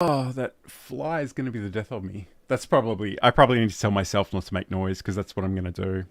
Oh, that fly is going to be the death of me. I probably need to tell myself not to make noise because that's what I'm going to do.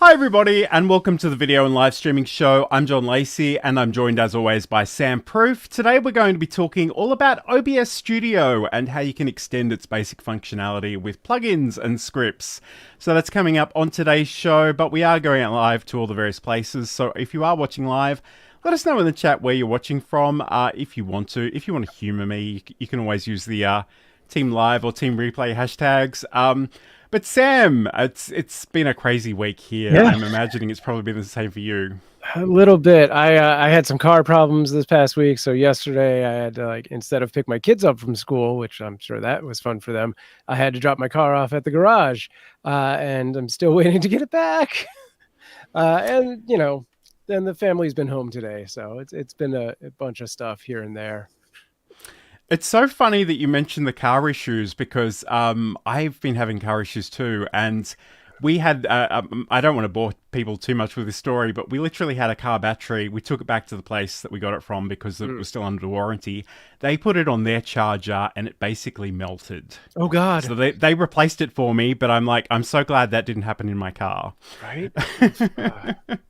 Hi everybody, and welcome to the video and live streaming show. I'm John Lacey, and I'm joined as always by Sam Proof. Today we're going to be talking all about OBS Studio and how you can extend its basic functionality with plugins and scripts. So that's coming up on today's show, but we are going out live to all the various places. So if you are watching live, let us know in the chat where you're watching from. If you want to humor me, you can always use the Team Live or Team Replay hashtags. But Sam, it's been a crazy week here. Yeah. I'm imagining it's probably been the same for you. A little bit. I had some car problems this past week, so yesterday I had to, instead of pick my kids up from school, which I'm sure that was fun for them, I had to drop my car off at the garage, and I'm still waiting to get it back. And then the family's been home today, so it's been a bunch of stuff here and there. It's so funny that you mentioned the car issues because I've been having car issues too. And we had, I don't want to bore people too much with this story, but we literally had a car battery. We took it back to the place that we got it from because it was still under warranty. They put it on their charger and it basically melted. Oh, God. So they replaced it for me, but I'm so glad that didn't happen in my car. Right?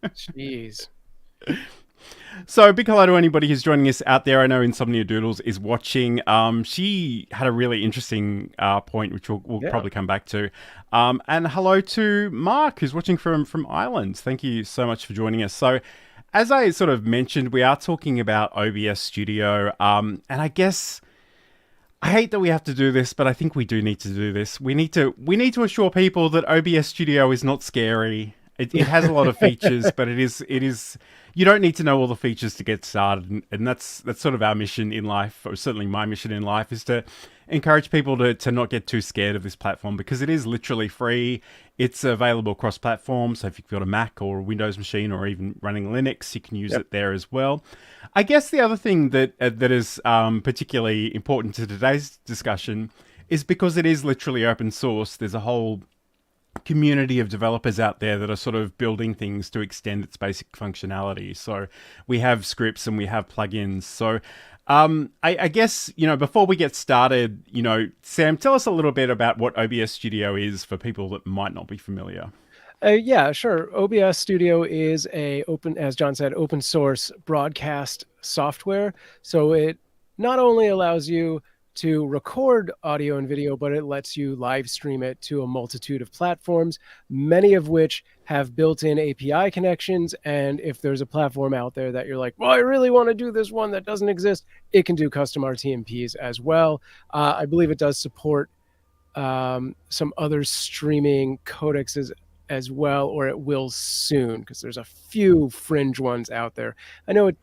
Jeez. So, big hello to anybody who's joining us out there. I know Insomnia Doodles is watching. She had a really interesting point, which we'll probably come back to. And hello to Mark, who's watching from Ireland. Thank you so much for joining us. So, as I sort of mentioned, we are talking about OBS Studio. And I guess I hate that we have to do this, but I think we do need to do this. We need to assure people that OBS Studio is not scary. It has a lot of features, but it is. You don't need to know all the features to get started, and that's sort of our mission in life, or certainly my mission in life, is to encourage people to not get too scared of this platform because it is literally free. It's available across platforms, so if you've got a Mac or a Windows machine or even running Linux, you can use it there as well. I guess the other thing that is particularly important to today's discussion is because it is literally open source. There's a whole community of developers out there that are sort of building things to extend its basic functionality. So we have scripts and we have plugins. So I guess, before we get started, Sam, tell us a little bit about what OBS Studio is for people that might not be familiar. Yeah, sure. OBS Studio is as John said, open source broadcast software. So it not only allows you to record audio and video, but it lets you live stream it to a multitude of platforms, many of which have built-in API connections. And if there's a platform out there that you're like, well, I really want to do this one that doesn't exist, it can do custom RTMPs as well. I believe it does support some other streaming codecs as well, or it will soon, because there's a few fringe ones out there. I know it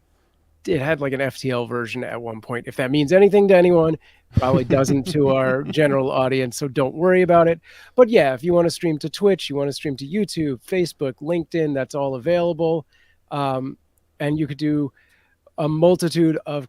had like an FTL version at one point. If that means anything to anyone, probably doesn't to our general audience, so don't worry about it. But yeah, if you want to stream to Twitch, you want to stream to YouTube, Facebook, LinkedIn, that's all available. And you could do a multitude of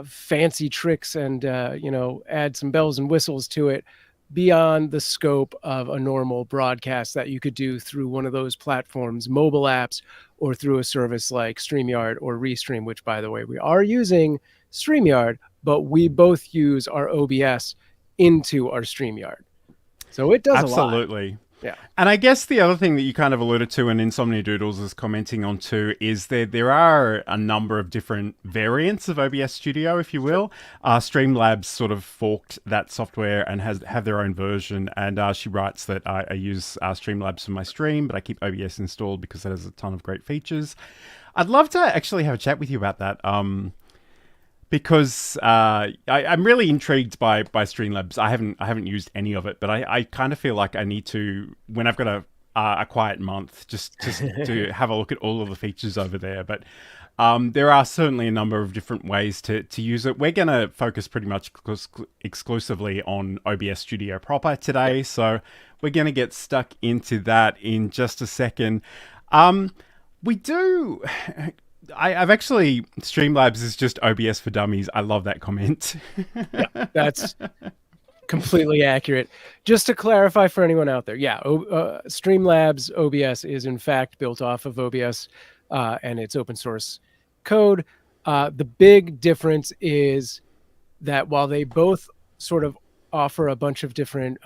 fancy tricks and, add some bells and whistles to it beyond the scope of a normal broadcast that you could do through one of those platforms, mobile apps, or through a service like StreamYard or Restream, which, by the way, we are using StreamYard, but we both use our OBS into our StreamYard. So it does Absolutely. a lot. Yeah. And I guess the other thing that you kind of alluded to and Insomnia Doodles is commenting on too is that there are a number of different variants of OBS Studio, if you will. Streamlabs sort of forked that software and have their own version. And she writes that I use Streamlabs for my stream, but I keep OBS installed because it has a ton of great features. I'd love to actually have a chat with you about that. Because I'm really intrigued by Streamlabs. I haven't used any of it, but I kind of feel like I need to, when I've got a quiet month, just to have a look at all of the features over there. But There are certainly a number of different ways to use it. We're going to focus pretty much exclusively on OBS Studio proper today, so we're going to get stuck into that in just a second. We do... I've actually... Streamlabs is just OBS for dummies. I love that comment. Yeah, that's completely accurate. Just to clarify for anyone out there, Streamlabs OBS is in fact built off of OBS and it's open source code. The big difference is that while they both sort of offer a bunch of different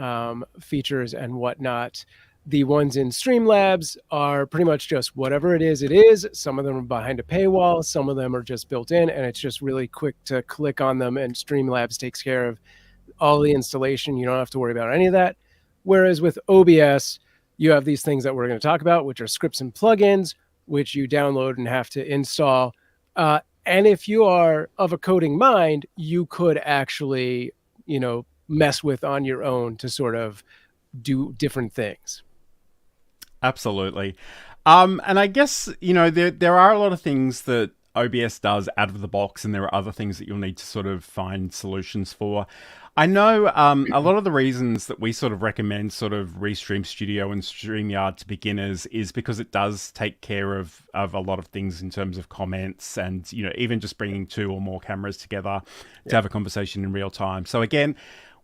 features and whatnot, the ones in Streamlabs are pretty much just whatever it is. Some of them are behind a paywall. Some of them are just built in, and it's just really quick to click on them, and Streamlabs takes care of all the installation. You don't have to worry about any of that. Whereas with OBS, you have these things that we're going to talk about, which are scripts and plugins, which you download and have to install. And if you are of a coding mind, you could actually, mess with on your own to sort of do different things. Absolutely. And I guess, there are a lot of things that OBS does out of the box, and there are other things that you'll need to sort of find solutions for. I know a lot of the reasons that we sort of recommend sort of Restream Studio and StreamYard to beginners is because it does take care of a lot of things in terms of comments and, even just bringing 2 or more cameras together to have a conversation in real time. So again,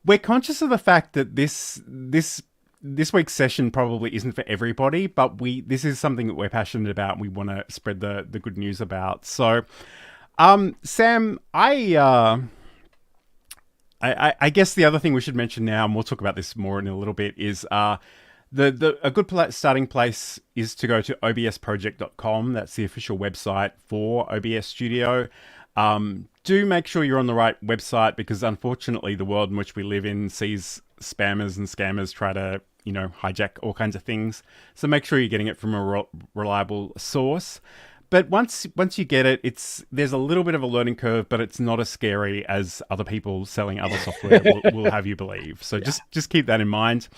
we're conscious of the fact that this week's session probably isn't for everybody, but this is something that we're passionate about and we want to spread the good news about. So, Sam, I guess the other thing we should mention now, and we'll talk about this more in a little bit, is a good starting place is to go to obsproject.com. That's the official website for OBS Studio. Do make sure you're on the right website, because unfortunately the world in which we live in sees spammers and scammers try to, hijack all kinds of things. So make sure you're getting it from a reliable source. But once you get it, there's a little bit of a learning curve, but it's not as scary as other people selling other software will have you believe. So just keep that in mind.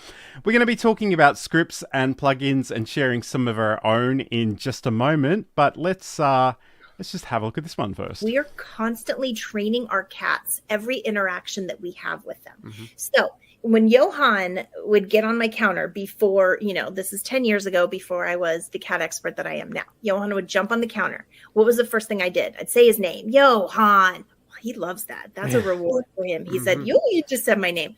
We're going to be talking about scripts and plugins and sharing some of our own in just a moment. But let's just have a look at this one first. We are constantly training our cats every interaction that we have with them. Mm-hmm. So when Johan would get on my counter before, this is 10 years ago, before I was the cat expert that I am now, Johan would jump on the counter. What was the first thing I did? I'd say his name, Johan. He loves that. That's a reward for him. He said, you just said my name.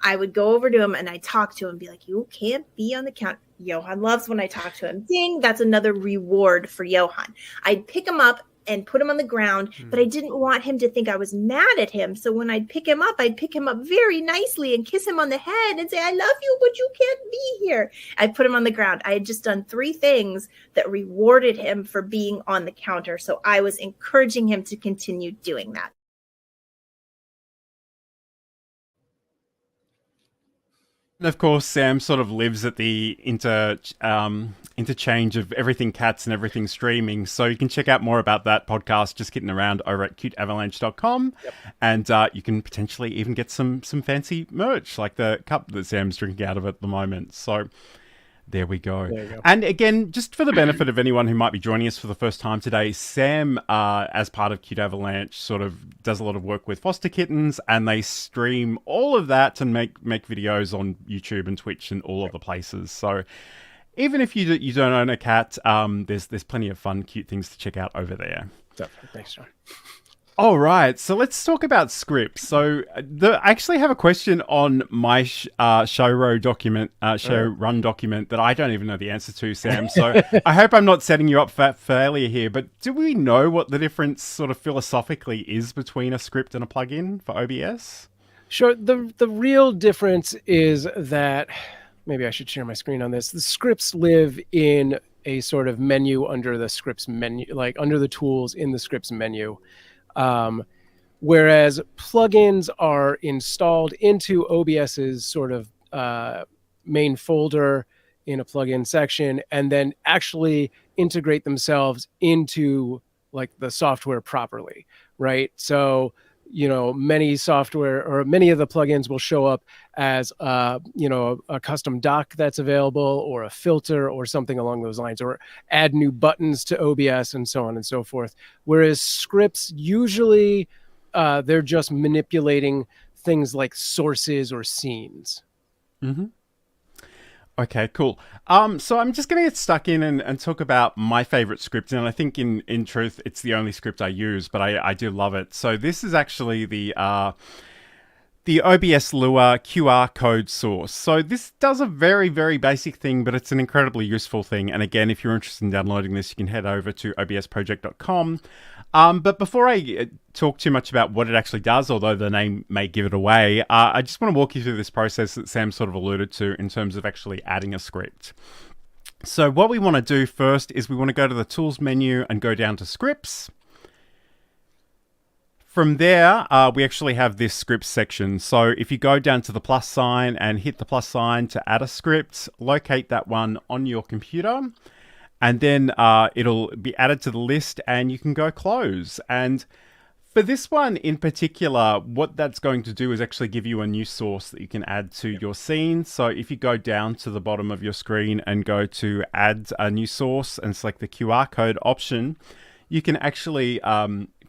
I would go over to him and I'd talk to him and be like, you can't be on the counter. Johan loves when I talk to him. Ding, that's another reward for Johan. I'd pick him up and put him on the ground, but I didn't want him to think I was mad at him. So when I'd pick him up very nicely and kiss him on the head and say, I love you, but you can't be here. I'd put him on the ground. I had just done 3 things that rewarded him for being on the counter. So I was encouraging him to continue doing that. And of course, Sam sort of lives at the interchange of everything cats and everything streaming. So you can check out more about that podcast, Just Kidding Around, over at cuteavalanche.com. Yep. And you can potentially even get some fancy merch, like the cup that Sam's drinking out of at the moment. So there we go. And again, just for the benefit of anyone who might be joining us for the first time today, Sam, as part of Cute Avalanche, sort of does a lot of work with foster kittens, and they stream all of that and make videos on YouTube and Twitch and all other places. So even if you don't own a cat, there's plenty of fun, cute things to check out over there. Definitely. Thanks, John. All right, so let's talk about scripts. So I actually have a question on my showrun document that I don't even know the answer to, Sam. So I hope I'm not setting you up for failure here, but do we know what the difference sort of philosophically is between a script and a plugin for OBS? Sure. The real difference is that, maybe I should share my screen on this. The scripts live in a sort of menu under the scripts menu, like under the tools in the scripts menu. Whereas plugins are installed into OBS's sort of main folder in a plugin section, and then actually integrate themselves into like the software properly, right? So many software or many of the plugins will show up as a custom dock that's available, or a filter or something along those lines, or add new buttons to OBS and so on and so forth. Whereas scripts, usually they're just manipulating things like sources or scenes. Mm-hmm. Okay, cool. So I'm just going to get stuck in and talk about my favorite script. And I think in truth, it's the only script I use, but I do love it. So this is actually the OBS Lua QR code source. So this does a very, very basic thing, but it's an incredibly useful thing. And again, if you're interested in downloading this, you can head over to obsproject.com. But before I talk too much about what it actually does, although the name may give it away, I just want to walk you through this process that Sam sort of alluded to in terms of actually adding a script. So what we want to do first is we want to go to the Tools menu and go down to Scripts. From there, we actually have this scripts section. So if you go down to the plus sign and hit the plus sign to add a script, locate that one on your computer, and then it'll be added to the list and you can go close. And for this one in particular, what that's going to do is actually give you a new source that you can add to your scene. So if you go down to the bottom of your screen and go to add a new source and select the QR code option, you can actually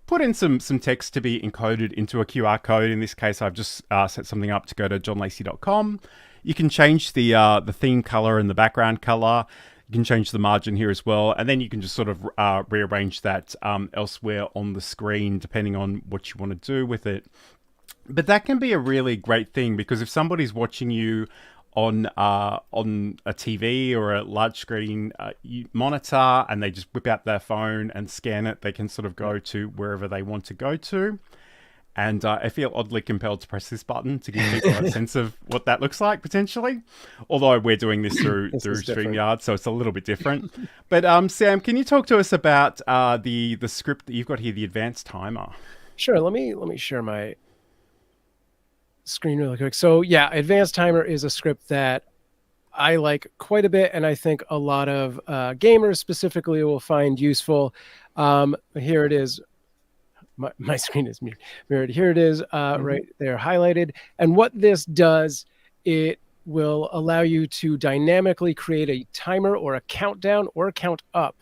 put in some text to be encoded into a QR code. In this case, I've just set something up to go to johnlacey.com. You can change the theme color and the background color. You can change the margin here as well. And then you can just sort of rearrange that elsewhere on the screen, depending on what you want to do with it. But that can be a really great thing, because if somebody's watching you on a TV or a large screen monitor and they just whip out their phone and scan it, they can sort of go to wherever they want to go to. And I feel oddly compelled to press this button to give people a sense of what that looks like potentially. Although we're doing this through StreamYard, so it's a little bit different. But Sam, can you talk to us about the script that you've got here, the advanced timer? Sure. Let me share my screen really quick. So yeah, advanced timer is a script that I like quite a bit, and I think a lot of gamers specifically will find useful. Here it is. My screen is mirrored. Here it is, right there highlighted. And what this does, it will allow you to dynamically create a timer or a countdown or a count up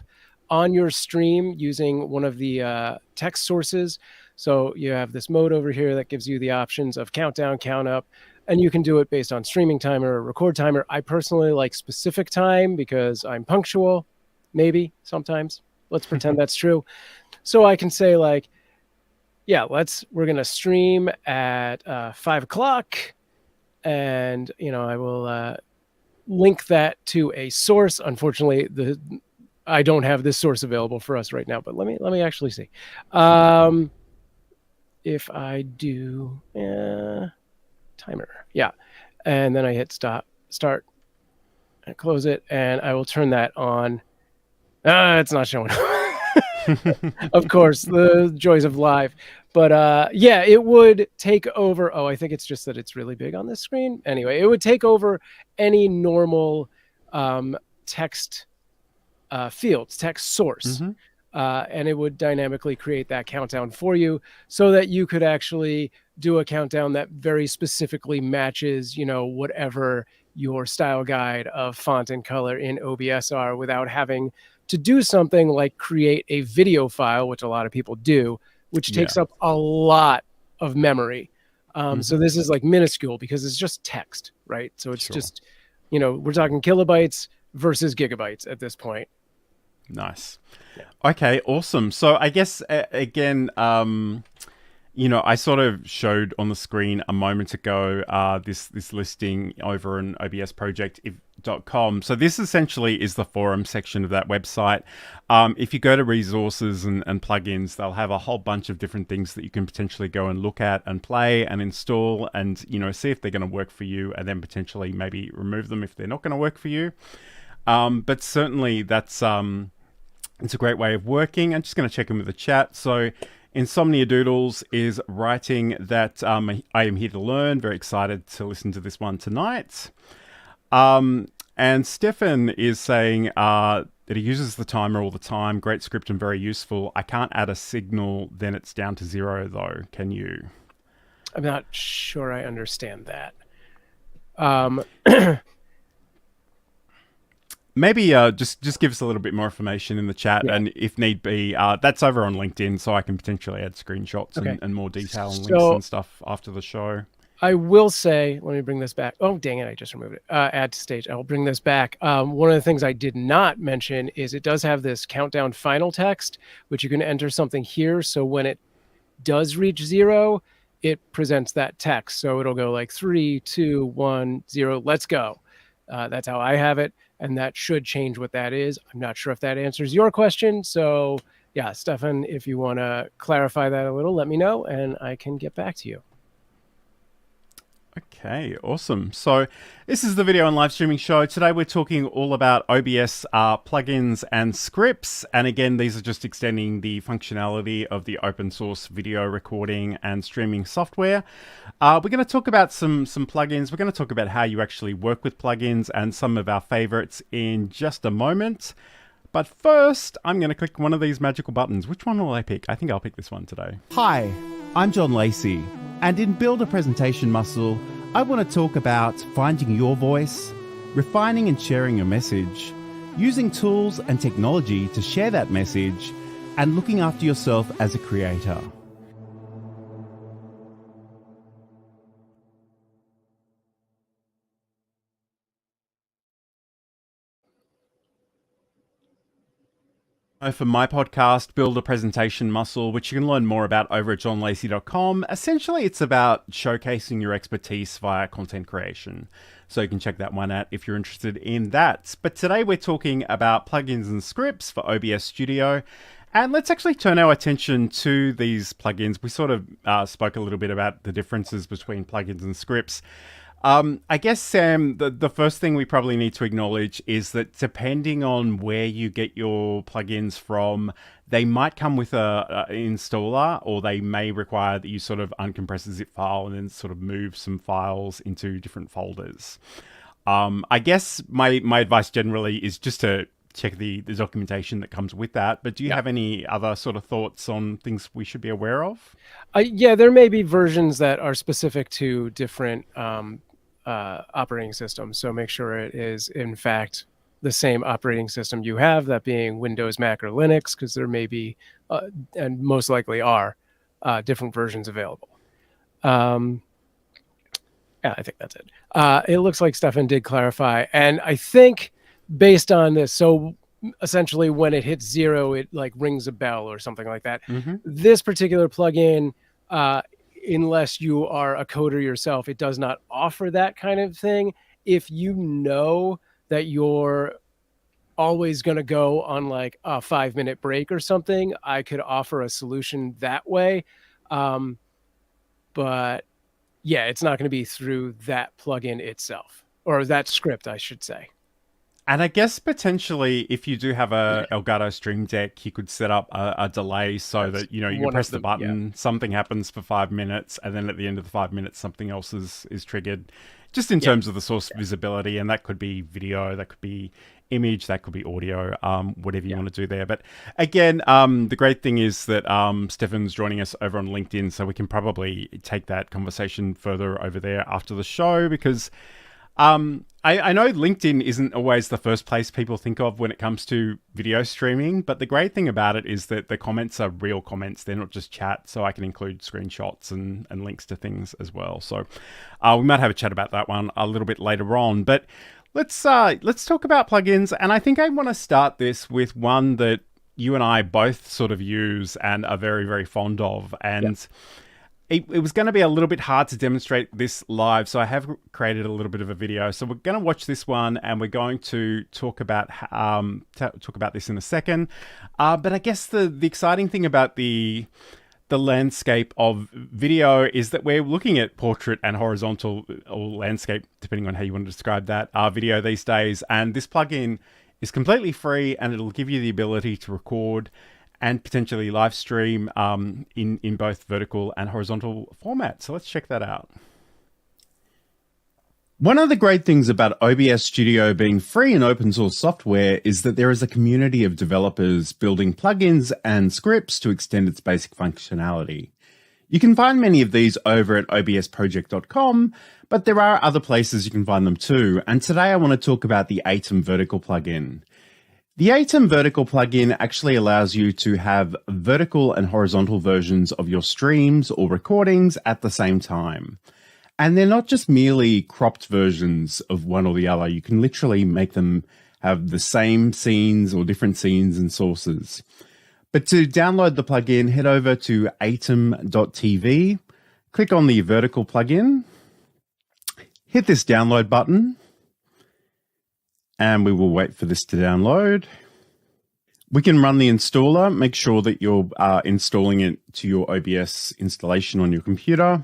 on your stream using one of the text sources. So you have this mode over here that gives you the options of countdown, count up, and you can do it based on streaming timer or record timer. I personally like specific time because I'm punctual, maybe sometimes. Let's pretend that's true. So I can say like, yeah, we're going to stream at 5 o'clock, and, I will link that to a source. Unfortunately, I don't have this source available for us right now, but let me actually see. If I do timer, yeah, and then I hit start, and close it, and I will turn that on. It's not showing up. Of course, the joys of live. But yeah, it would take over. Oh, I think it's just that it's really big on this screen. Anyway, it would take over any normal text fields, text source. And it would dynamically create that countdown for you so that you could actually do a countdown that very specifically matches, whatever your style guide of font and color in OBS are, without having to do something like create a video file, which a lot of people do, which takes up a lot of memory. So this is like minuscule because it's just text, right? So it's just, we're talking kilobytes versus gigabytes at this point. Nice. Yeah. Okay, awesome. So I guess, again, I sort of showed on the screen a moment ago this listing over on obsproject.com. So this essentially is the forum section of that website. If you go to resources and plugins, they'll have a whole bunch of different things that you can potentially go and look at and play and install and, see if they're going to work for you, and then potentially maybe remove them if they're not going to work for you. But certainly that's it's a great way of working. I'm just going to check in with the chat. So Insomnia Doodles is writing that I am here to learn. Very excited to listen to this one tonight. And Stefan is saying that it uses the timer all the time. Great script and very useful. I can't add a signal, then it's down to 0 though. Can you? I'm not sure I understand that. Maybe just give us a little bit more information in the chat, and if need be, that's over on LinkedIn, so I can potentially add screenshots and more detail and links and stuff after the show. I will say, let me bring this back. Oh, dang it, I just removed it. Add to stage. I'll bring this back. One of the things I did not mention is it does have this countdown final text, which you can enter something here. So when it does reach 0, it presents that text. So it'll go like 3, 2, 1, 0, let's go. That's how I have it. And that should change what that is. I'm not sure if that answers your question. So yeah, Stefan, if you want to clarify that a little, let me know and I can get back to you. Okay, awesome. So this is the video and live streaming show. Today we're talking all about OBS plugins and scripts. And again, these are just extending the functionality of the open source video recording and streaming software. We're going to talk about some plugins. We're going to talk about how you actually work with plugins and some of our favorites in just a moment. But first, I'm going to click one of these magical buttons. Which one will I pick? I think I'll pick this one today. Hi, I'm John Lacey, and in Build a Presentation Muscle, I want to talk about finding your voice, refining and sharing your message, using tools and technology to share that message, and looking after yourself as a creator. For my podcast, Build a Presentation Muscle, which you can learn more about over at johnlacey.com. Essentially, it's about showcasing your expertise via content creation. So you can check that one out if you're interested in that. But today we're talking about plugins and scripts for OBS Studio. And let's actually turn our attention to these plugins. We sort of spoke a little bit about the differences between plugins and scripts. I guess, Sam, the first thing we probably need to acknowledge is that depending on where you get your plugins from, they might come with an installer, or they may require that you sort of uncompress a zip file and then sort of move some files into different folders. I guess my advice generally is just to check the documentation that comes with that. But do you have any other sort of thoughts on things we should be aware of? Yeah, there may be versions that are specific to different operating systems. So make sure it is, in fact, the same operating system you have, that being Windows, Mac, or Linux, because there may be, and most likely are, different versions available. Yeah, I think that's it. It looks like Stefan did clarify. And I think based on this, so essentially when it hits 0, it like rings a bell or something like that. Mm-hmm. This particular plugin, unless you are a coder yourself, it does not offer that kind of thing. If you know that you're always going to go on like a 5-minute break or something, I could offer a solution that way. But yeah, it's not going to be through that plugin itself, or that script, I should say. And I guess potentially, if you do have a Elgato Stream Deck, you could set up a delay so that, you know, you press the button, something happens for 5 minutes, and then at the end of the 5 minutes, something else is triggered. Just in terms of the source visibility, and that could be video, that could be image, that could be audio, whatever you want to do there. But again, the great thing is that Stefan's joining us over on LinkedIn, so we can probably take that conversation further over there after the show, because I know LinkedIn isn't always the first place people think of when it comes to video streaming, but the great thing about it is that the comments are real comments. They're not just chat, so I can include screenshots and links to things as well. So we might have a chat about that one a little bit later on. But let's talk about plugins, and I think I want to start this with one that you and I both sort of use and are very, very fond of. And it was going to be a little bit hard to demonstrate this live, so I have created a little bit of a video. So we're going to watch this one, and we're going to talk about this in a second. But I guess the exciting thing about the landscape of video is that we're looking at portrait and horizontal, or landscape, depending on how you want to describe that, video these days. And this plugin is completely free, and it'll give you the ability to record and potentially live stream in both vertical and horizontal formats. So let's check that out. One of the great things about OBS Studio being free and open source software is that there is a community of developers building plugins and scripts to extend its basic functionality. You can find many of these over at obsproject.com, but there are other places you can find them too. And today I want to talk about the Atom Vertical plugin. The Atom Vertical plugin actually allows you to have vertical and horizontal versions of your streams or recordings at the same time. And they're not just merely cropped versions of one or the other. You can literally make them have the same scenes or different scenes and sources. But to download the plugin, head over to atom.tv, click on the vertical plugin, hit this download button, and we will wait for this to download. We can run the installer, make sure that you're installing it to your OBS installation on your computer.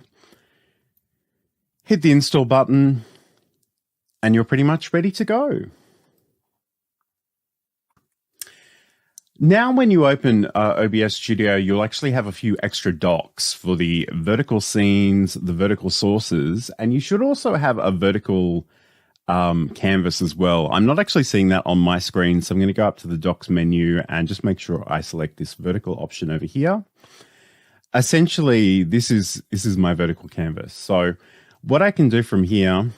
Hit the install button, and you're pretty much ready to go. Now, when you open OBS Studio, you'll actually have a few extra docs for the vertical scenes, the vertical sources, and you should also have a vertical canvas as well. I'm not actually seeing that on my screen, so I'm going to go up to the docs menu and just make sure I select this vertical option over here. Essentially, this is my vertical canvas. So what I can do from here,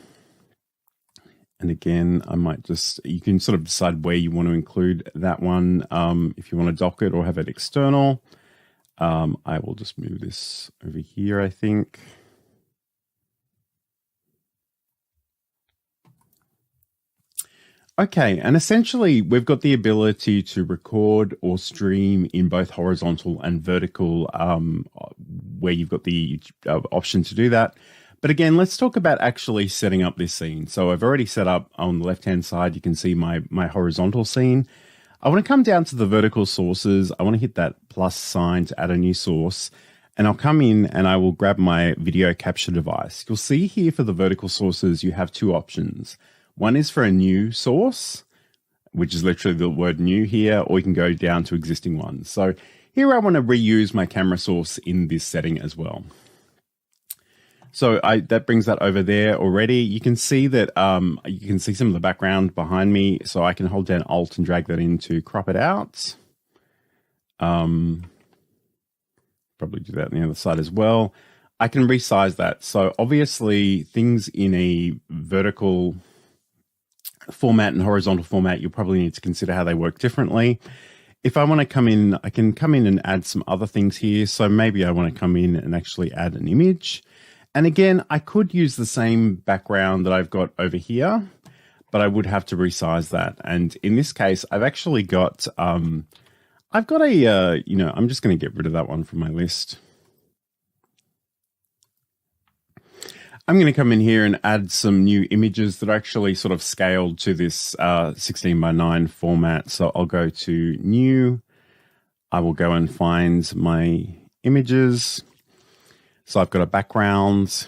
and again, I might just, you can sort of decide where you want to include that one. If you want to dock it or have it external, I will just move this over here, I think. Okay, and essentially we've got the ability to record or stream in both horizontal and vertical, where you've got the option to do that. But again, let's talk about actually setting up this scene. So I've already set up on the left-hand side, you can see my horizontal scene. I want to come down to the vertical sources. I want to hit that plus sign to add a new source. And I'll come in and I will grab my video capture device. You'll see here for the vertical sources, you have two options. One is for a new source, which is literally the word new here, or you can go down to existing ones. So here I want to reuse my camera source in this setting as well. So that brings that over there already. You can see that you can see some of the background behind me. So I can hold down Alt and drag that in to crop it out. Probably do that on the other side as well. I can resize that. So obviously things in a vertical format and horizontal format, you'll probably need to consider how they work differently. If I want to come in, I can come in and add some other things here. So maybe I want to come in and actually add an image. And again, I could use the same background that I've got over here, but I would have to resize that. And in this case, I've actually got, I've got a, I'm just going to get rid of that one from my list. I'm going to come in here and add some new images that are actually sort of scaled to this 16:9 format. So I'll go to new. I will go and find my images. So I've got a background.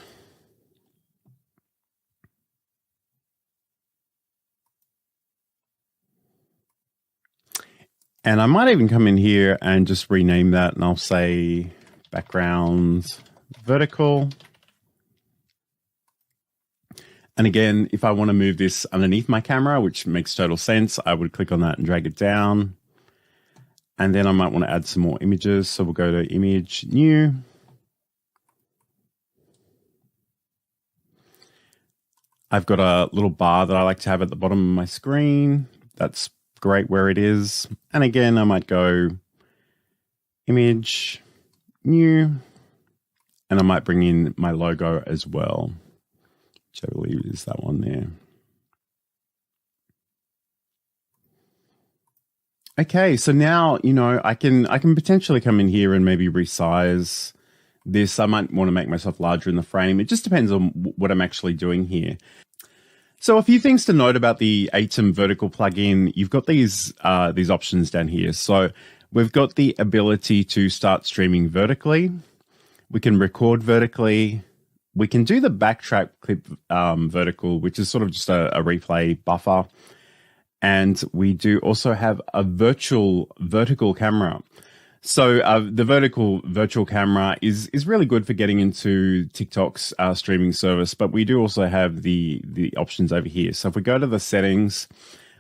And I might even come in here and just rename that, and I'll say background vertical. And again, if I want to move this underneath my camera, which makes total sense, I would click on that and drag it down. And then I might want to add some more images. So we'll go to image, new. I've got a little bar that I like to have at the bottom of my screen. That's great where it is. And again, I might go image, new, and I might bring in my logo as well, which I believe is that one there. Okay, so now, I can potentially come in here and maybe resize this. I might want to make myself larger in the frame. It just depends on what I'm actually doing here. So a few things to note about the Atom Vertical plugin. You've got these options down here. So we've got the ability to start streaming vertically. We can record vertically. We can do the backtrack clip vertical, which is sort of just a replay buffer. And we do also have a virtual vertical camera. So the vertical virtual camera is really good for getting into TikTok's streaming service, but we do also have the options over here. So if we go to the settings,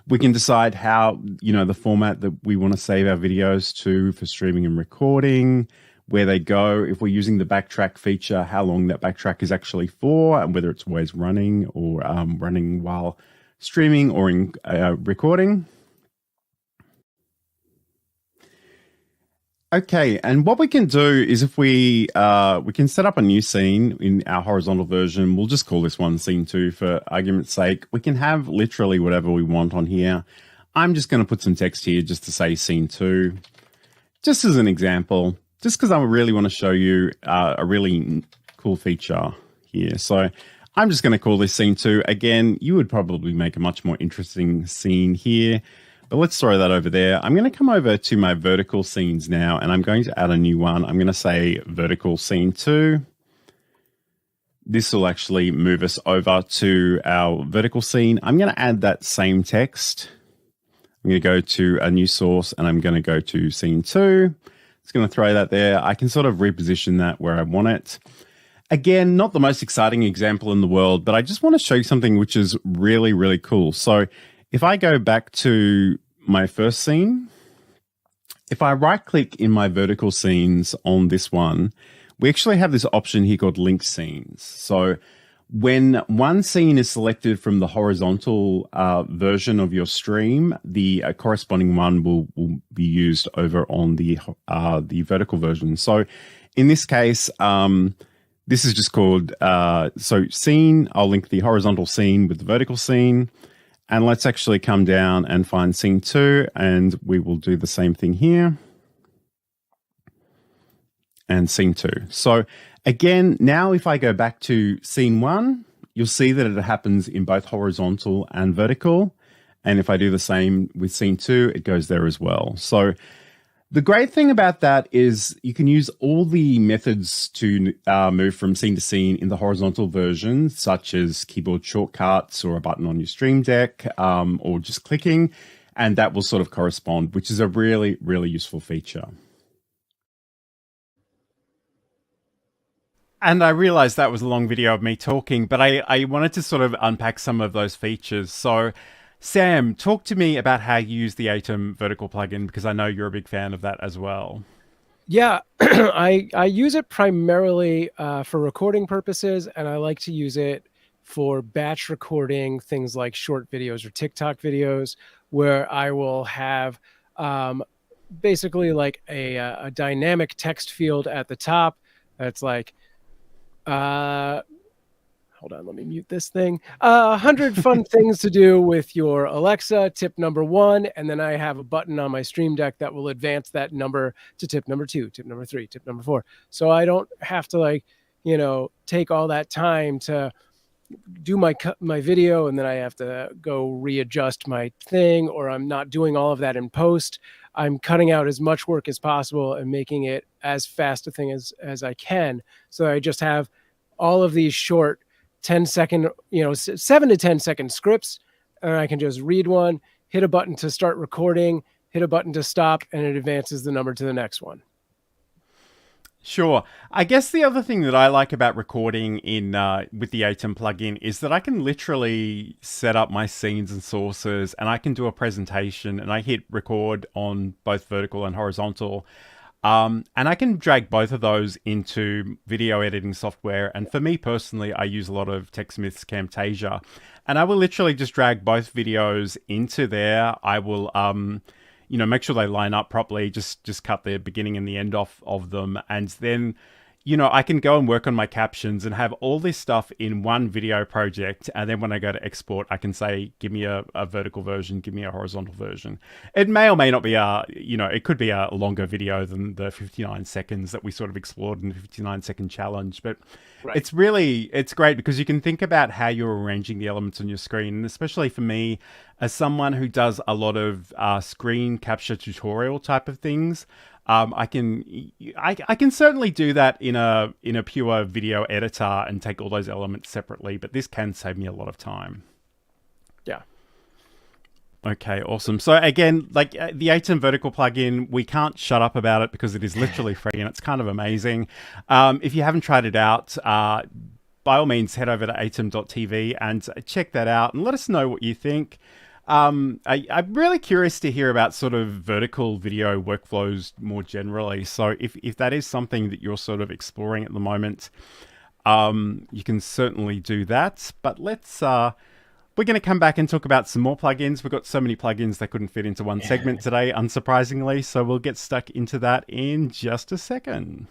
we can decide how, the format that we want to save our videos to for streaming and recording, where they go. If we're using the backtrack feature, how long that backtrack is actually for, and whether it's always running or running while streaming or in recording. Okay, and what we can do is if we can set up a new scene in our horizontal version. We'll just call this one scene 2 for argument's sake. We can have literally whatever we want on here. I'm just going to put some text here just to say scene 2, just as an example, just because I really want to show you a really cool feature here. So I'm just going to call this scene 2. Again, you would probably make a much more interesting scene here. But let's throw that over there. I'm going to come over to my vertical scenes now, and I'm going to add a new one. I'm going to say vertical scene 2. This will actually move us over to our vertical scene. I'm going to add that same text. I'm going to go to a new source, and I'm going to go to scene 2. It's going to throw that there. I can sort of reposition that where I want it. Again, not the most exciting example in the world, but I just want to show you something which is really, really cool. So if I go back to my first scene, if I right click in my vertical scenes on this one, we actually have this option here called link scenes. So when one scene is selected from the horizontal version of your stream, the corresponding one will be used over on the vertical version. So in this case, this is just called, scene. I'll link the horizontal scene with the vertical scene. And let's actually come down and find scene 2, and we will do the same thing here. And scene 2. So again, now if I go back to scene 1, you'll see that it happens in both horizontal and vertical. And if I do the same with scene 2, it goes there as well. So the great thing about that is you can use all the methods to move from scene to scene in the horizontal version, such as keyboard shortcuts or a button on your Stream Deck, or just clicking, and that will sort of correspond, which is a really, really useful feature. And I realized that was a long video of me talking, but I wanted to sort of unpack some of those features. So Sam, talk to me about how you use the Atom vertical plugin, because I know you're a big fan of that as well. Yeah, I use it primarily for recording purposes, and I like to use it for batch recording things like short videos or TikTok videos, where I will have basically like a dynamic text field at the top that's like, hold on, let me mute this thing. 100 fun things to do with your Alexa, tip number 1. And then I have a button on my Stream Deck that will advance that number to tip number 2, tip number 3, tip number 4. So I don't have to take all that time to do my video, and then I have to go readjust my thing, or I'm not doing all of that in post. I'm cutting out as much work as possible and making it as fast a thing as I can. So I just have all of these short 10-second, 7 to 10 second scripts, and I can just read one, hit a button to start recording, hit a button to stop, and it advances the number to the next one. Sure. I guess the other thing that I like about recording in with the Atom plugin is that I can literally set up my scenes and sources, and I can do a presentation, and I hit record on both vertical and horizontal. And I can drag both of those into video editing software. And for me personally, I use a lot of TechSmith's Camtasia, and I will literally just drag both videos into there. I will, make sure they line up properly, just cut the beginning and the end off of them. And then, I can go and work on my captions and have all this stuff in one video project. And then when I go to export, I can say, give me a vertical version, give me a horizontal version. It may or may not be it could be a longer video than the 59 seconds that we sort of explored in the 59-second challenge. But right. It's great because you can think about how you're arranging the elements on your screen. And especially for me, as someone who does a lot of screen capture tutorial type of things, I can certainly do that in a pure video editor and take all those elements separately, but this can save me a lot of time. Yeah. Okay, awesome. So again, like the ATEM vertical plugin, we can't shut up about it because it is literally free and it's kind of amazing. If you haven't tried it out, by all means, head over to atem.tv and check that out and let us know what you think. I'm really curious to hear about sort of vertical video workflows more generally. So if that is something that you're sort of exploring at the moment, you can certainly do that. But we're going to come back and talk about some more plugins. We've got so many plugins that couldn't fit into one segment today, unsurprisingly. So we'll get stuck into that in just a second.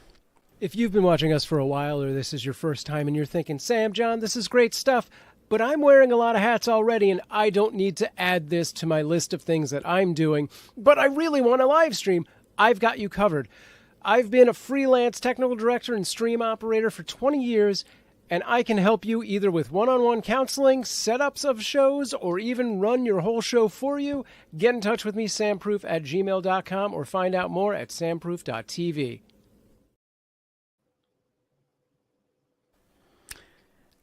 If you've been watching us for a while or this is your first time and you're thinking, Sam, John, this is great stuff, but I'm wearing a lot of hats already and I don't need to add this to my list of things that I'm doing, but I really want to live stream, I've got you covered. I've been a freelance technical director and stream operator for 20 years, and I can help you either with one-on-one counseling, setups of shows, or even run your whole show for you. Get in touch with me, samproof@gmail.com, or find out more at samproof.tv.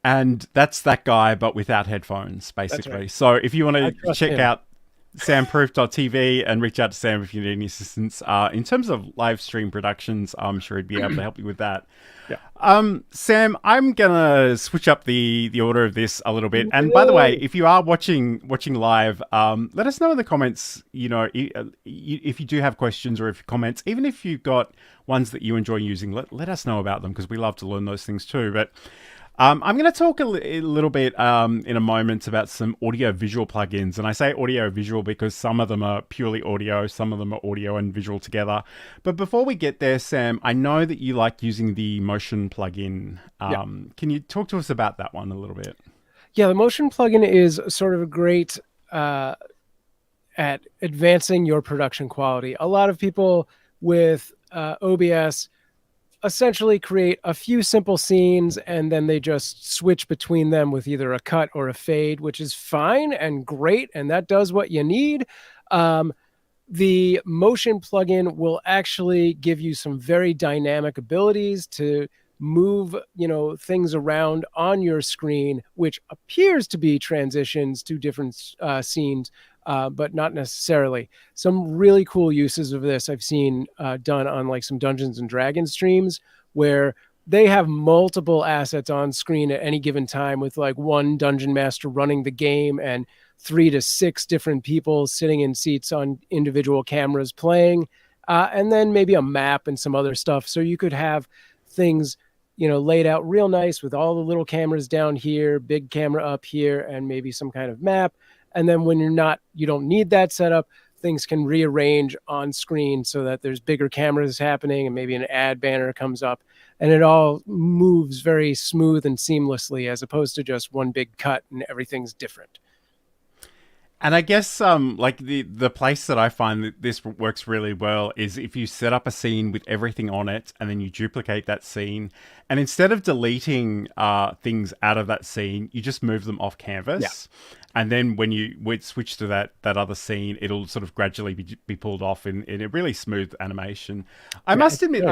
And that's that guy, but without headphones, basically. Right. So if you want to check him. out samproof.tv and reach out to Sam if you need any assistance. In terms of live stream productions, I'm sure he'd be able to help you with that. Yeah. Sam, I'm gonna switch up the order of this a little bit. And by the way, if you are watching live, let us know in the comments. You know, if you do have questions or if you comments, even if you've got ones that you enjoy using, let us know about them because we love to learn those things too. But I'm going to talk a little bit in a moment about some audio-visual plugins. And I say audio-visual because some of them are purely audio, some of them are audio and visual together. But before we get there, Sam, I know that you like using the Motion plugin. Can you talk to us about that one a little bit? Yeah, the Motion plugin is sort of great at advancing your production quality. A lot of people with OBS essentially create a few simple scenes and then they just switch between them with either a cut or a fade, which is fine and great, and that does what you need. The Motion plugin will actually give you some very dynamic abilities to move, things around on your screen, which appears to be transitions to different scenes, but not necessarily. Some really cool uses of this I've seen done on like some Dungeons and Dragons streams where they have multiple assets on screen at any given time with like one dungeon master running the game and 3 to 6 different people sitting in seats on individual cameras playing, and then maybe a map and some other stuff. So you could have things laid out real nice with all the little cameras down here, big camera up here, and maybe some kind of map. And then when you don't need that setup, things can rearrange on screen so that there's bigger cameras happening and maybe an ad banner comes up and it all moves very smooth and seamlessly as opposed to just one big cut and everything's different. And I guess like the place that I find that this works really well is if you set up a scene with everything on it and then you duplicate that scene, and instead of deleting things out of that scene, you just move them off canvas. Yeah. And then when you switch to that other scene, it'll sort of gradually be pulled off in a really smooth animation. I must admit,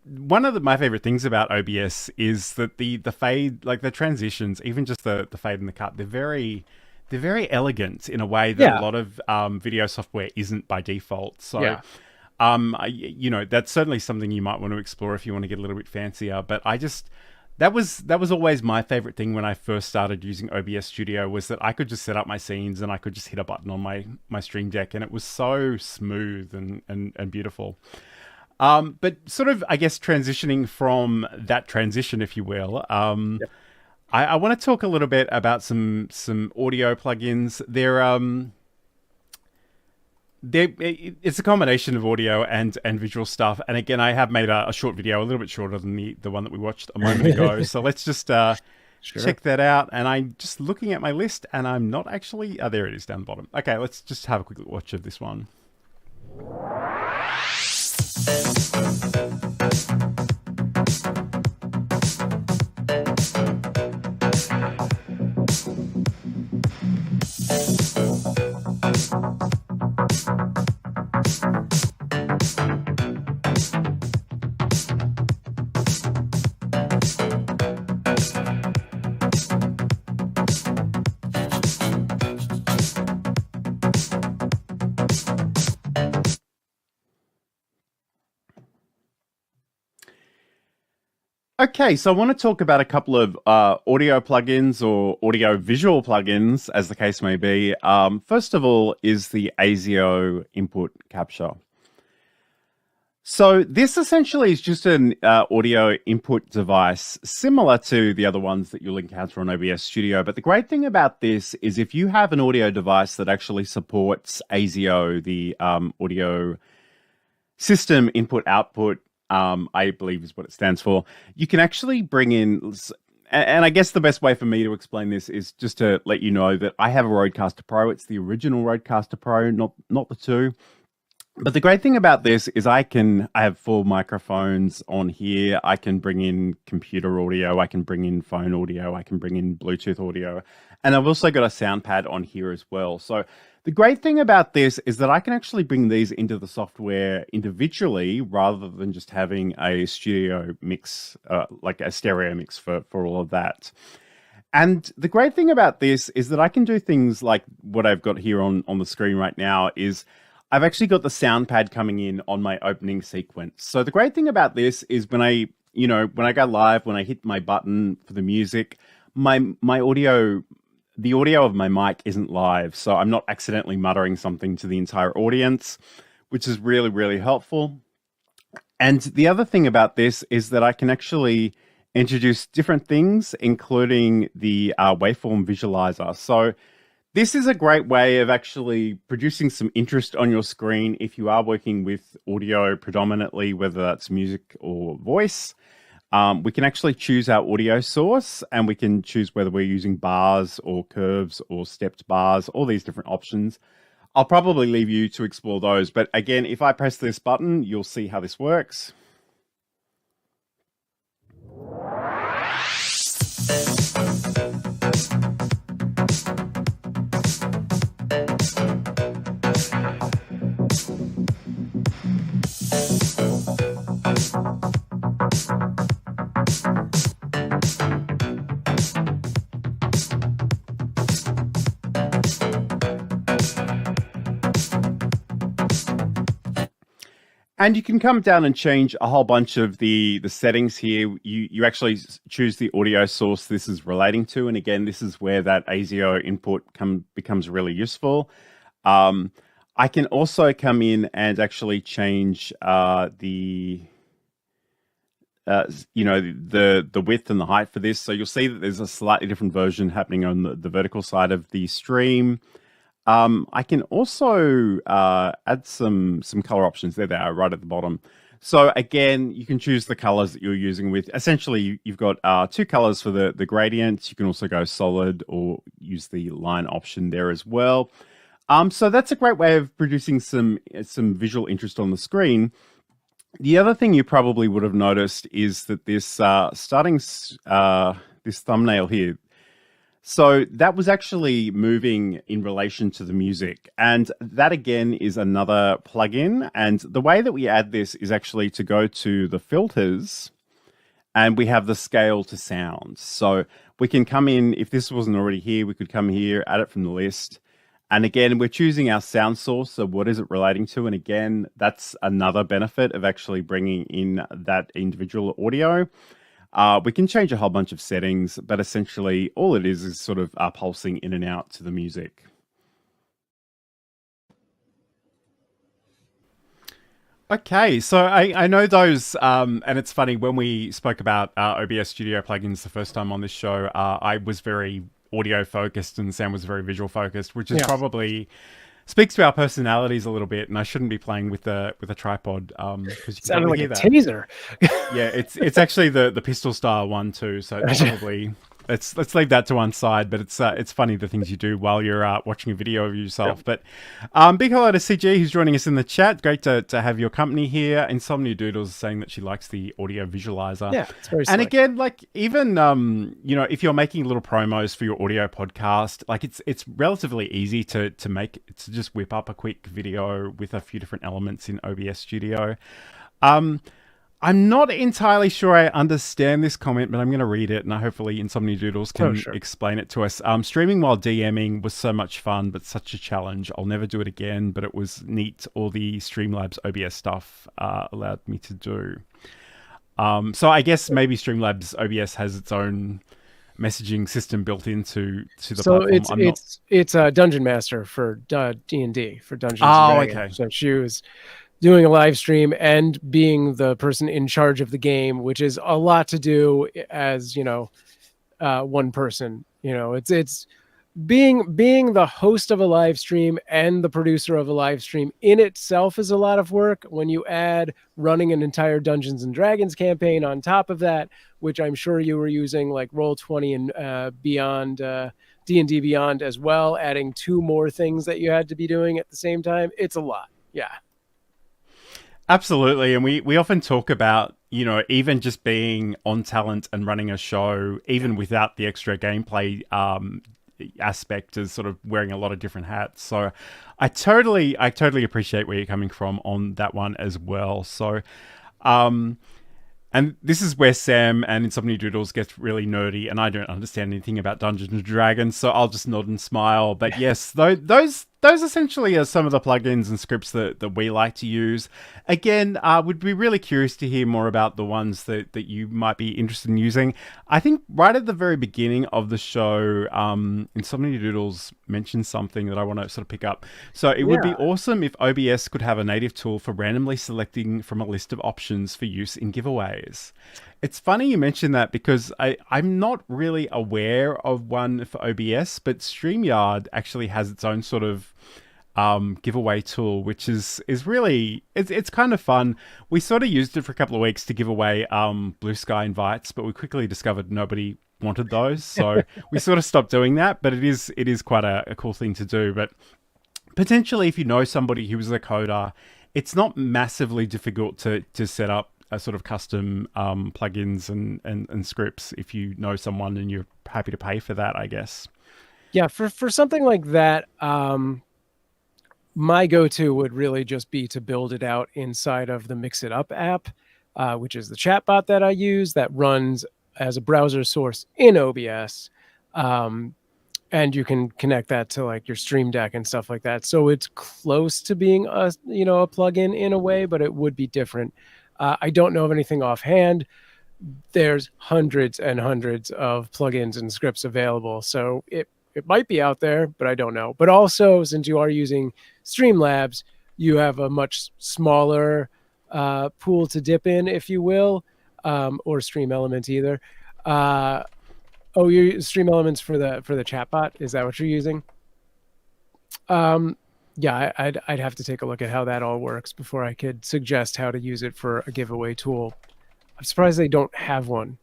one of my favorite things about OBS is that the fade, like the transitions, even just the fade and the cut, they're very elegant in a way that a lot of video software isn't by default. So, that's certainly something you might want to explore if you want to get a little bit fancier. But that was always my favorite thing when I first started using OBS Studio, was that I could just set up my scenes and I could just hit a button on my Stream Deck and it was so smooth and beautiful. But sort of, I guess, transitioning from that transition, if you will, I want to talk a little bit about some audio plugins. It's a combination of audio and visual stuff. And again, I have made a short video, a little bit shorter than the one that we watched a moment ago. So let's just check that out. And I'm just looking at my list and I'm not actually... Oh, there it is down the bottom. Okay, let's just have a quick watch of this one. Okay, so I want to talk about a couple of audio plugins or audio visual plugins, as the case may be. First of all is the ASIO input capture. So this essentially is just an audio input device similar to the other ones that you'll encounter on OBS Studio. But the great thing about this is if you have an audio device that actually supports ASIO, the audio system input-output, I believe is what it stands for, you can actually bring in, and I guess the best way for me to explain this is just to let you know that I have a Rodecaster Pro. It's the original Rodecaster Pro, not the 2. But the great thing about this is I have 4 microphones on here. I can bring in computer audio. I can bring in phone audio. I can bring in Bluetooth audio. And I've also got a sound pad on here as well. So the great thing about this is that I can actually bring these into the software individually rather than just having a studio mix, like a stereo mix for all of that. And the great thing about this is that I can do things like what I've got here on the screen right now is I've actually got the sound pad coming in on my opening sequence. So the great thing about this is when I go live, when I hit my button for the music, my audio, the audio of my mic isn't live. So I'm not accidentally muttering something to the entire audience, which is really, really helpful. And the other thing about this is that I can actually introduce different things, including the waveform visualizer. So this is a great way of actually producing some interest on your screen if you are working with audio predominantly, whether that's music or voice. We can actually choose our audio source, and we can choose whether we're using bars or curves or stepped bars, all these different options. I'll probably leave you to explore those. But again, if I press this button, you'll see how this works. And you can come down and change a whole bunch of the settings here. You actually choose the audio source this is relating to. And again, this is where that ASIO input becomes really useful. I can also come in and actually change the width and the height for this. So you'll see that there's a slightly different version happening on the vertical side of the stream. I can also add some color options. There they are, right at the bottom. So again, you can choose the colors that you're using with. Essentially, you've got 2 colors for the gradients. You can also go solid or use the line option there as well. So that's a great way of producing some visual interest on the screen. The other thing you probably would have noticed is that this this thumbnail here, so that was actually moving in relation to the music. And that again is another plugin. And the way that we add this is actually to go to the filters, and we have the scale to sound. So we can come in, if this wasn't already here, we could come here, add it from the list. And again, we're choosing our sound source. So what is it relating to? And again, that's another benefit of actually bringing in that individual audio. We can change a whole bunch of settings, but essentially all it is sort of pulsing in and out to the music. Okay, so I know those, and it's funny, when we spoke about OBS Studio plugins the first time on this show, I was very audio focused and Sam was very visual focused, which is probably speaks to our personalities a little bit, and I shouldn't be playing with a tripod because you sounded like hear a that. taser. Yeah, it's actually the pistol style one too, so it's probably let's leave that to one side. But it's funny the things you do while you're watching a video of yourself. Yep. But big hello to CG who's joining us in the chat. Great to have your company here. Insomnia Doodles is saying that she likes the audio visualizer. Yeah, it's very and slick. again, like even if you're making little promos for your audio podcast, like it's relatively easy to just whip up a quick video with a few different elements in OBS Studio. I'm not entirely sure I understand this comment, but I'm going to read it, and hopefully Insomnia Doodles can explain it to us. Streaming while DMing was so much fun, but such a challenge. I'll never do it again, but it was neat. All the Streamlabs OBS stuff allowed me to do. So I guess maybe Streamlabs OBS has its own messaging system built into the platform. It's a Dungeon Master for D&D, for Dungeons and Oh, Dragons. okay. So she was doing a live stream and being the person in charge of the game, which is a lot to do as, one person. It's being the host of a live stream and the producer of a live stream in itself is a lot of work. When you add running an entire Dungeons and Dragons campaign on top of that, which I'm sure you were using like Roll20 and Beyond, D&D Beyond as well, adding 2 more things that you had to be doing at the same time, it's a lot. Yeah. Absolutely. And we often talk about, even just being on talent and running a show, even without the extra gameplay aspect, is sort of wearing a lot of different hats. So I totally appreciate where you're coming from on that one as well. So and this is where Sam and Insomnia Doodles gets really nerdy, and I don't understand anything about Dungeons and Dragons, so I'll just nod and smile. But yes, those essentially are some of the plugins and scripts that we like to use. Again, would be really curious to hear more about the ones that you might be interested in using. I think right at the very beginning of the show, Insomnia Doodles mentioned something that I want to sort of pick up. So it would be awesome if OBS could have a native tool for randomly selecting from a list of options for use in giveaways. It's funny you mentioned that because I'm not really aware of one for OBS, but StreamYard actually has its own sort of giveaway tool, which is really, it's kind of fun. We sort of used it for a couple of weeks to give away Blue Sky invites, but we quickly discovered nobody wanted those, so we sort of stopped doing that. But it is quite a cool thing to do. But potentially, if you know somebody who is a coder, it's not massively difficult to set up a sort of custom plugins and scripts if you know someone and you're happy to pay for that, I guess. Yeah, for something like that, my go-to would really just be to build it out inside of the Mix It Up app, which is the chatbot that I use that runs as a browser source in OBS. And you can connect that to like your Stream Deck and stuff like that. So it's close to being a plugin in a way, but it would be different. I don't know of anything offhand. There's hundreds and hundreds of plugins and scripts available. So it might be out there, but I don't know. But also, since you are using Streamlabs, you have a much smaller pool to dip in, if you will, or Stream Element either. You're Stream Elements for the chatbot. Is that what you're using? Yeah, I'd have to take a look at how that all works before I could suggest how to use it for a giveaway tool. I'm surprised they don't have one.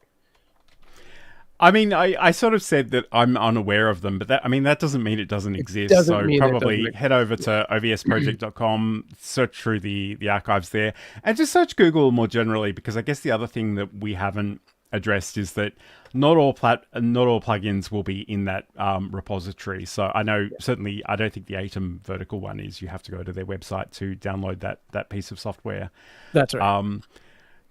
I mean, I sort of said that I'm unaware of them, but that doesn't mean it doesn't exist. So probably head over to obsproject.com, search through the archives there, and just search Google more generally, because I guess the other thing that we haven't addressed is that not all plugins will be in that repository. So I know certainly I don't think the Atom vertical one is. You have to go to their website to download that piece of software. That's right.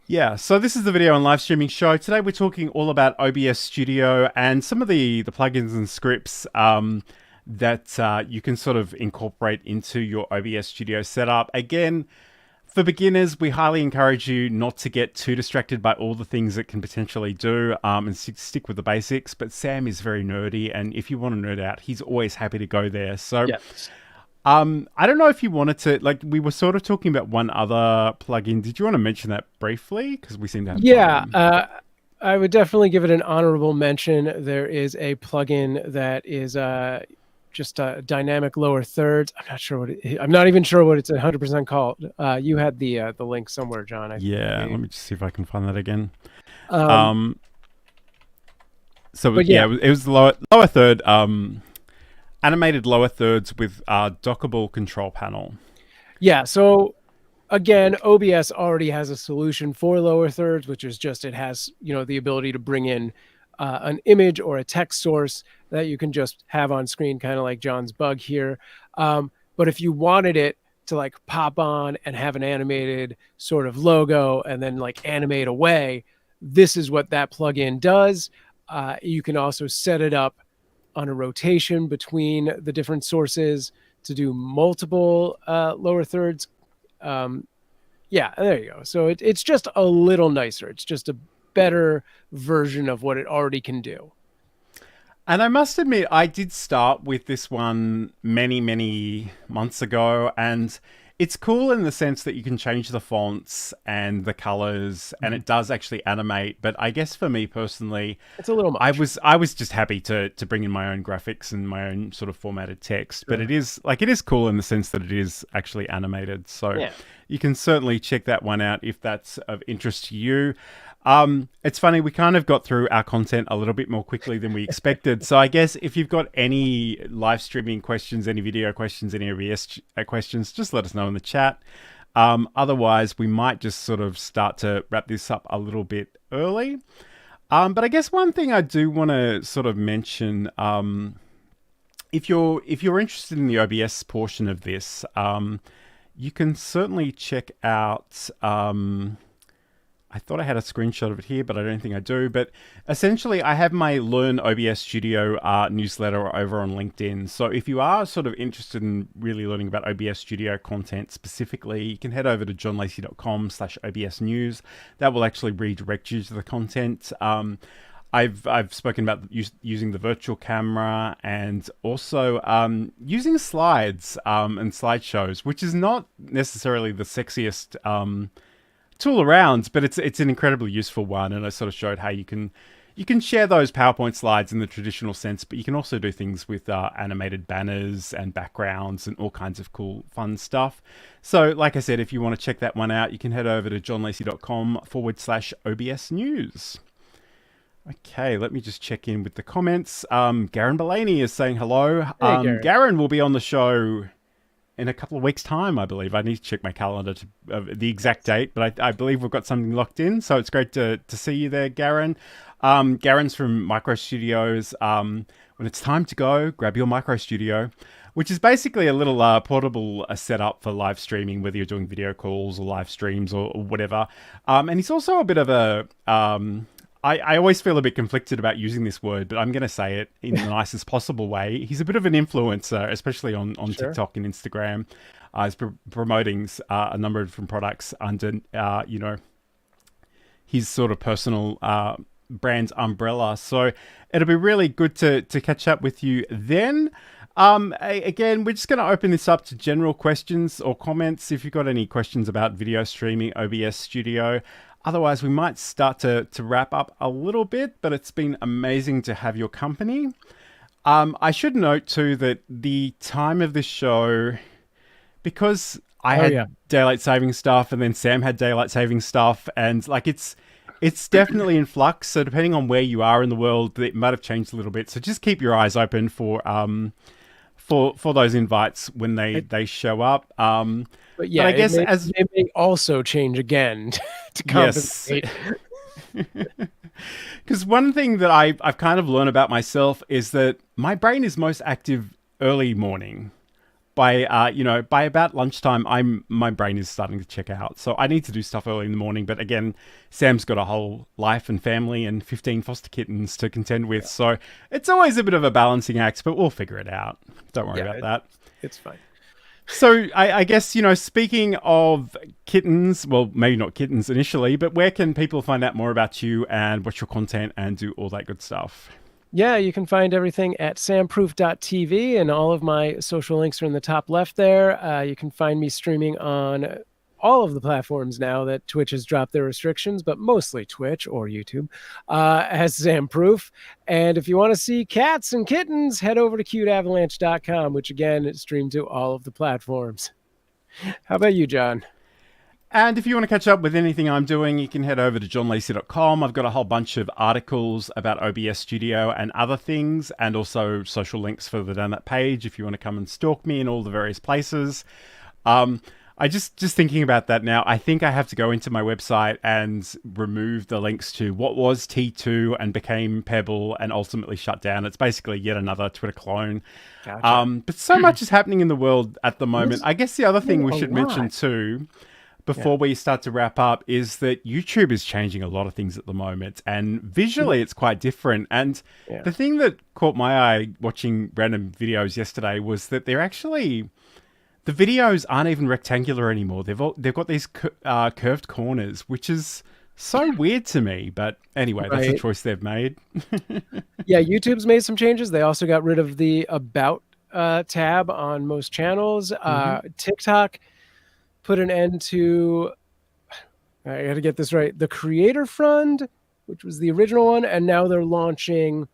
Yeah, so this is the video and live streaming show. Today we're talking all about OBS Studio and some of the plugins and scripts that you can sort of incorporate into your OBS Studio setup. Again, for beginners, we highly encourage you not to get too distracted by all the things it can potentially do and stick with the basics. But Sam is very nerdy, and if you want to nerd out, he's always happy to go there. So I don't know if you wanted to, we were sort of talking about one other plugin. Did you want to mention that briefly? Because we seem to have time. I would definitely give it an honorable mention. There is a plugin that is just a dynamic lower thirds. I'm not even sure what it's 100% called. You had the link somewhere, John. Let me just see if I can find that again. It was the lower third. Animated lower thirds with dockable control panel. Yeah, so again, OBS already has a solution for lower thirds, which is just it has the ability to bring in an image or a text source that you can just have on screen, kind of like John's bug here. But if you wanted it to pop on and have an animated sort of logo and then animate away, this is what that plugin does. You can also set it up on a rotation between the different sources to do multiple lower thirds. Yeah, there you go. So it's just a little nicer. It's just a better version of what it already can do. And I must admit, I did start with this one many, many months ago, and it's cool in the sense that you can change the fonts and the colors, and it does actually animate. But I guess for me personally, it's a little much. I was just happy to bring in my own graphics and my own sort of formatted text. But it is cool in the sense that it is actually animated. So you can certainly check that one out if that's of interest to you. It's funny, we kind of got through our content a little bit more quickly than we expected. So I guess if you've got any live streaming questions, any video questions, any OBS questions, just let us know in the chat. Otherwise, we might just sort of start to wrap this up a little bit early. But I guess one thing I do want to sort of mention, if you're interested in the OBS portion of this, you can certainly check out... I thought I had a screenshot of it here, but I don't think I do. But essentially, I have my Learn OBS Studio newsletter over on LinkedIn. So if you are sort of interested in really learning about OBS Studio content specifically, you can head over to johnlacey.com/OBS news. That will actually redirect you to the content. I've spoken about using the virtual camera and also using slides and slideshows, which is not necessarily the sexiest tool around, but it's an incredibly useful one. And I sort of showed how you can share those PowerPoint slides in the traditional sense, but you can also do things with animated banners and backgrounds and all kinds of cool, fun stuff. So like I said, if you want to check that one out, you can head over to johnlacey.com/OBS news. Okay, let me just check in with the comments. Garen Belaney is saying hello. Hey, Garen will be on the show in a couple of weeks' time, I believe. I need to check my calendar to the exact date, but I believe we've got something locked in. So it's great to see you there, Garen. Garen's from Micro Studios. When it's time to go, grab your Micro Studio, which is basically a little portable setup for live streaming, whether you're doing video calls or live streams or whatever. And he's also a bit of a... I always feel a bit conflicted about using this word, but I'm going to say it in the nicest possible way. He's a bit of an influencer, especially on TikTok and Instagram. He's promoting a number of different products under, his sort of personal brand umbrella. So it'll be really good to catch up with you then. Again, we're just going to open this up to general questions or comments. If you've got any questions about video streaming, OBS Studio. Otherwise, we might start to wrap up a little bit, but it's been amazing to have your company. I should note, too, that the time of this show, because I had daylight saving stuff and then Sam had daylight saving stuff, and like it's definitely in flux. So depending on where you are in the world, it might have changed a little bit. So just keep your eyes open for those invites when they show up. But yeah, I guess it may also change again to compensate. Yes. Because one thing that I've kind of learned about myself is that my brain is most active early morning. By about lunchtime, my brain is starting to check out. So I need to do stuff early in the morning. But again, Sam's got a whole life and family and 15 foster kittens to contend with. So it's always a bit of a balancing act, but we'll figure it out. Don't worry about that. It's fine. So I guess, speaking of kittens, well, maybe not kittens initially, but where can people find out more about you and what's your content and do all that good stuff? Yeah, you can find everything at samproof.tv, and all of my social links are in the top left there. You can find me streaming on all of the platforms now that Twitch has dropped their restrictions, but mostly Twitch or YouTube, as Sam Proof. And if you want to see cats and kittens, head over to cuteavalanche.com, which again is streamed to all of the platforms. How about you, John? And if you want to catch up with anything I'm doing, you can head over to johnlacey.com. I've got a whole bunch of articles about OBS Studio and other things, and also social links further down that page if you want to come and stalk me in all the various places. I just thinking about that now, I think I have to go into my website and remove the links to what was T2 and became Pebble and ultimately shut down. It's basically yet another Twitter clone. Gotcha. But so much is happening in the world at the moment. I guess the other thing we should mention too, before we start to wrap up, is that YouTube is changing a lot of things at the moment, and visually it's quite different. And the thing that caught my eye watching random videos yesterday was that they're the videos aren't even rectangular anymore. They've got these curved corners, which is so weird to me. But anyway, that's a choice they've made. Yeah, YouTube's made some changes. They also got rid of the About tab on most channels. TikTok put an end to, I got to get this right, the Creator Fund, which was the original one, and now they're launching,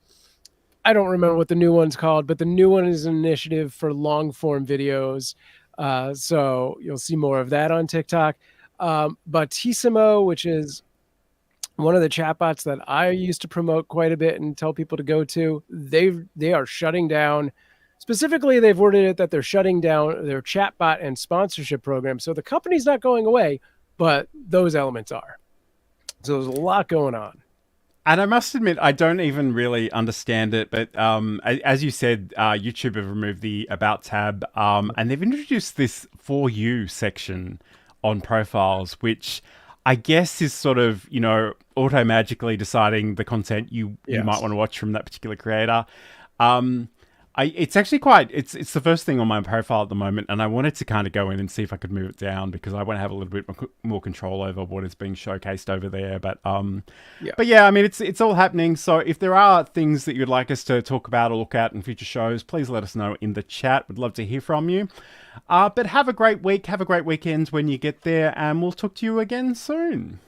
I don't remember what the new one's called, but the new one is an initiative for long form videos. So you'll see more of that on TikTok. Batissimo, which is one of the chatbots that I used to promote quite a bit and tell people to go to, they are shutting down. Specifically, they've worded it that they're shutting down their chatbot and sponsorship program. So the company's not going away, but those elements are. So there's a lot going on. And I must admit, I don't even really understand it. But as you said, YouTube have removed the About tab, and they've introduced this For You section on profiles, which I guess is sort of, auto-magically deciding the content you might want to watch from that particular creator. It's actually it's the first thing on my profile at the moment, and I wanted to kind of go in and see if I could move it down because I want to have a little bit more control over what is being showcased over there. But yeah, I mean, it's all happening. So if there are things that you'd like us to talk about or look at in future shows, please let us know in the chat. We'd love to hear from you. But have a great week. Have a great weekend when you get there, and we'll talk to you again soon.